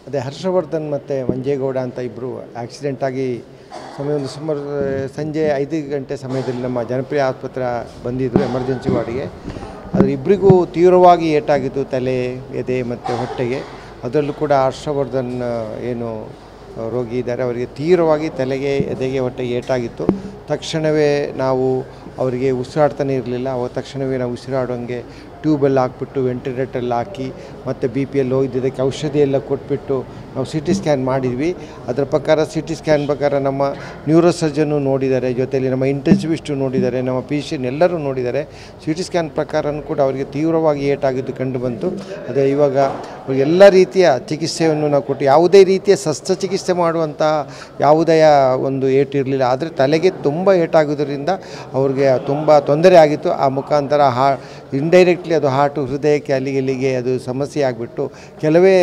ಅದೇ ಹರ್ಷವರ್ಧನ್ ಮತ್ತು ಮಂಜೇಗೌಡ ಅಂತ ಇಬ್ಬರು ಆಕ್ಸಿಡೆಂಟಾಗಿ ಒಂದು ಸುಮಾರು ಸಂಜೆ 5 ಗಂಟೆ ಸಮಯದಲ್ಲಿ ನಮ್ಮ ಜನಪ್ರಿಯ ಆಸ್ಪತ್ರೆ ಬಂದಿದ್ದರು ಎಮರ್ಜೆನ್ಸಿ ವಾರ್ಡಿಗೆ. ಆದರೆ ಇಬ್ಬರಿಗೂ ತೀವ್ರವಾಗಿ ಏಟಾಗಿತ್ತು, ತಲೆ, ಎದೆ ಮತ್ತು ಹೊಟ್ಟೆಗೆ. ಅದರಲ್ಲೂ ಕೂಡ ಹರ್ಷವರ್ಧನ್ ಏನು ರೋಗಿ ಇದ್ದಾರೆ, ಅವರಿಗೆ ತೀವ್ರವಾಗಿ ತಲೆಗೆ, ಎದೆಗೆ, ಹೊಟ್ಟೆಗೆ ಏಟಾಗಿತ್ತು. ತಕ್ಷಣವೇ ನಾವು ಅವರಿಗೆ ಉಸಿರಾಡ್ತಾನೆ ಇರಲಿಲ್ಲ. ತಕ್ಷಣವೇ ನಾವು ಉಸಿರಾಡೋಂಗೆ ಟ್ಯೂಬೆಲ್ಲ ಹಾಕ್ಬಿಟ್ಟು ವೆಂಟಿಲೇಟರ್ಲ್ಲಿ ಹಾಕಿ ಮತ್ತು BP ಎಲ್ಲಿ ಹೋಗಿದ್ದಕ್ಕೆ ಔಷಧಿ ಎಲ್ಲ ಕೊಟ್ಬಿಟ್ಟು ನಾವು CT ಸ್ಕ್ಯಾನ್ ಮಾಡಿದ್ವಿ. ಅದರ ಪ್ರಕಾರ CT ಸ್ಕ್ಯಾನ್ ಪ್ರಕಾರ ನಮ್ಮ ನ್ಯೂರೋ ಸರ್ಜನ್ನು ನೋಡಿದ್ದಾರೆ, ಜೊತೆಯಲ್ಲಿ ನಮ್ಮ ಇಂಟೆನ್ಸಿವಿಸ್ಟು ನೋಡಿದ್ದಾರೆ, ನಮ್ಮ ಫಿಸಿಷಿಯನ್ ಎಲ್ಲರೂ ನೋಡಿದ್ದಾರೆ. CT ಸ್ಕ್ಯಾನ್ ಪ್ರಕಾರನೂ ಕೂಡ ಅವರಿಗೆ ತೀವ್ರವಾಗಿ ಏಟಾಗಿದ್ದು ಕಂಡು ಬಂತು. ಅದೇ ಇವಾಗ ಎಲ್ಲ ರೀತಿಯ ಚಿಕಿತ್ಸೆಯನ್ನು ನಾವು ಕೊಟ್ಟು, ಯಾವುದೇ ರೀತಿಯ ಶಸ್ತ್ರಚಿಕಿತ್ಸೆ ಮಾಡುವಂಥ ಯಾವುದೇ ಒಂದು ಏಟು ಇರಲಿಲ್ಲ. ಆದರೆ ತಲೆಗೆ ತುಂಬ ಏಟಾಗೋದ್ರಿಂದ ಅವ್ರಿಗೆ ತುಂಬ ತೊಂದರೆ ಆಗಿತ್ತು. ಆ ಮುಖಾಂತರ ಇಂಡೈರೆಕ್ಟ್ಲಿ ಅದು ಹಾರ್ಟು, ಹೃದಯಕ್ಕೆ ಅಲ್ಲಿಗೆ ಅದು ಸಮಸ್ಯೆ ಆಗಿಬಿಟ್ಟು ಕೆಲವೇ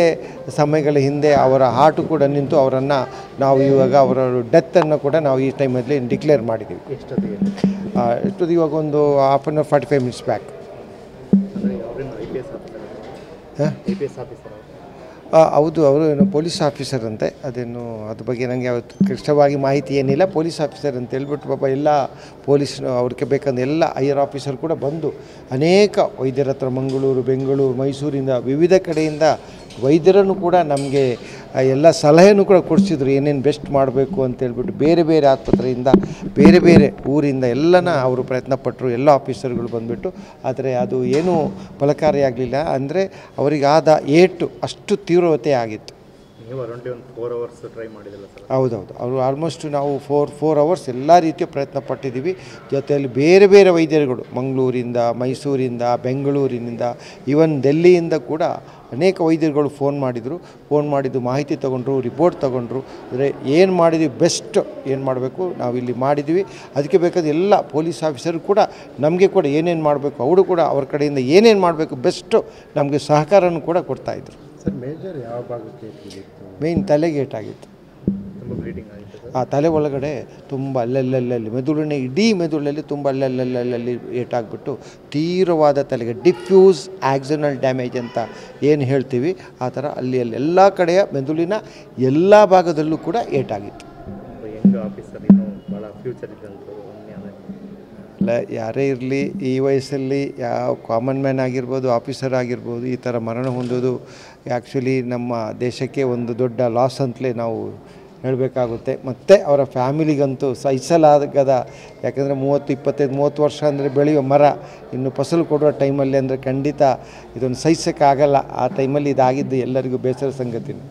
ಸಮಯಗಳ ಹಿಂದೆ ಅವರ ಹಾರ್ಟು ಕೂಡ ನಿಂತು ಅವರನ್ನು ನಾವು ಇವಾಗ ಅವರ ಡೆತ್ತನ್ನು ಕೂಡ ನಾವು ಈ ಟೈಮಲ್ಲಿ ಡಿಕ್ಲೇರ್ ಮಾಡಿದ್ದೀವಿ. ಎಷ್ಟೊತ್ತಿಗೆ ಇವಾಗ ಒಂದು 1/2 hour 45 minutes ಬ್ಯಾಕ್. ಹೌದು, ಅವರು ಏನು ಪೊಲೀಸ್ ಆಫೀಸರ್ ಅಂತೆ. ಅದೇನು ಅದ್ರ ಬಗ್ಗೆ ನನಗೆ ಅವತ್ತು ಕಷ್ಟವಾಗಿ ಮಾಹಿತಿ ಏನಿಲ್ಲ. ಪೊಲೀಸ್ ಆಫೀಸರ್ ಅಂತ ಹೇಳ್ಬಿಟ್ಟು ಪಾಪ ಎಲ್ಲ ಪೊಲೀಸ್ ಅವ್ರಿಗೆ ಬೇಕಂದ್ರೆ ಎಲ್ಲ ಹೈಯರ್ ಆಫೀಸರ್ ಕೂಡ ಬಂದು ಅನೇಕ ವೈದ್ಯರ ಹತ್ರ ಮಂಗಳೂರು, ಬೆಂಗಳೂರು, ಮೈಸೂರಿಂದ ವಿವಿಧ ಕಡೆಯಿಂದ ವೈದ್ಯರನ್ನು ಕೂಡ ನಮಗೆ ಎಲ್ಲ ಸಲಹೆನೂ ಕೂಡ ಕೊಡಿಸಿದ್ರು, ಏನೇನು ಬೆಸ್ಟ್ ಮಾಡಬೇಕು ಅಂತೇಳ್ಬಿಟ್ಟು. ಬೇರೆ ಬೇರೆ ಆಸ್ಪತ್ರೆಯಿಂದ, ಬೇರೆ ಬೇರೆ ಊರಿಂದ ಎಲ್ಲನ ಅವರು ಪ್ರಯತ್ನಪಟ್ಟರು, ಎಲ್ಲ ಆಫೀಸರ್ಗಳು ಬಂದುಬಿಟ್ಟು. ಆದರೆ ಅದು ಏನೂ ಫಲಕಾರಿಯಾಗಲಿಲ್ಲ. ಅಂದರೆ ಅವರಿಗಾದ ಏಟು ಅಷ್ಟು ತೀವ್ರತೆ ಆಗಿತ್ತು. ಹೌದೌದು, ಅವರು ಆಲ್ಮೋಸ್ಟ್ ನಾವು 4 hours ಎಲ್ಲ ರೀತಿಯ ಪ್ರಯತ್ನ ಪಟ್ಟಿದ್ದೀವಿ. ಜೊತೆಯಲ್ಲಿ ಬೇರೆ ಬೇರೆ ವೈದ್ಯರುಗಳು ಮಂಗಳೂರಿಂದ, ಮೈಸೂರಿಂದ, ಬೆಂಗಳೂರಿನಿಂದ, ಈವನ್ ಡೆಲ್ಲಿಯಿಂದ ಕೂಡ ಅನೇಕ ವೈದ್ಯರುಗಳು ಫೋನ್ ಮಾಡಿದ್ದು ಮಾಹಿತಿ ತೊಗೊಂಡ್ರು, ರಿಪೋರ್ಟ್ ತೊಗೊಂಡ್ರು. ಅಂದರೆ ಏನು ಮಾಡಿದ್ವಿ, ಬೆಸ್ಟ್ ಏನು ಮಾಡಬೇಕು ನಾವು ಇಲ್ಲಿ ಮಾಡಿದ್ವಿ. ಅದಕ್ಕೆ ಬೇಕಾದ ಎಲ್ಲ ಪೊಲೀಸ್ ಆಫೀಸರು ಕೂಡ ನಮಗೆ ಕೂಡ ಏನೇನು ಮಾಡಬೇಕು, ಅವರು ಕೂಡ ಅವ್ರ ಕಡೆಯಿಂದ ಏನೇನು ಮಾಡಬೇಕು ಬೆಸ್ಟು ನಮಗೆ ಸಹಕಾರನೂ ಕೂಡ ಕೊಡ್ತಾಯಿದ್ರು. ಸರ್, ಮೇಜರ್ ಯಾವ ಭಾಗಕ್ಕೆ ಮೇಯ್ನ್ ತಲೆಗೆ ಏಟಾಗಿತ್ತು. ಆ ತಲೆ ಒಳಗಡೆ ತುಂಬ ಅಲ್ಲಲ್ಲಿ ಮೆದುಳಿನ ಇಡೀ ಮೆದುಳಲ್ಲಿ ತುಂಬ ಅಲ್ಲಲ್ಲಿ ಏಟಾಗ್ಬಿಟ್ಟು ತೀವ್ರವಾದ ತಲೆಗೆ ಡಿಫ್ಯೂಸ್ ಆಕ್ಸಿನಲ್ ಡ್ಯಾಮೇಜ್ ಅಂತ ಏನು ಹೇಳ್ತೀವಿ, ಆ ಥರ ಅಲ್ಲಿ ಎಲ್ಲ ಕಡೆಯ ಮೆದುಳಿನ ಎಲ್ಲ ಭಾಗದಲ್ಲೂ ಕೂಡ ಏಟಾಗಿತ್ತು. ಅಲ್ಲ, ಯಾರೇ ಇರಲಿ ಈ ವಯಸ್ಸಲ್ಲಿ ಯಾವ ಕಾಮನ್ ಮ್ಯಾನ್ ಆಗಿರ್ಬೋದು, ಆಫೀಸರ್ ಆಗಿರ್ಬೋದು, ಈ ಥರ ಮರಣ ಹೊಂದೋದು ಆ್ಯಕ್ಚುಲಿ ನಮ್ಮ ದೇಶಕ್ಕೆ ಒಂದು ದೊಡ್ಡ ಲಾಸ್ ಅಂತಲೇ ನಾವು ಹೇಳಬೇಕಾಗುತ್ತೆ. ಮತ್ತು ಅವರ ಫ್ಯಾಮಿಲಿಗಂತೂ ಸಹಿಸಲಾಗದ, ಯಾಕಂದರೆ 25-30 ವರ್ಷ ಅಂದರೆ ಬೆಳೆಯುವ ಮರ ಇನ್ನು ಫಸಲು ಕೊಡುವ ಟೈಮಲ್ಲಿ ಅಂದರೆ ಖಂಡಿತ ಇದೊಂದು ಸಹಿಸೋಕ್ಕಾಗಲ್ಲ. ಆ ಟೈಮಲ್ಲಿ ಇದಾಗಿದ್ದು ಎಲ್ಲರಿಗೂ ಬೇಸರ ಸಂಗತಿನೇ.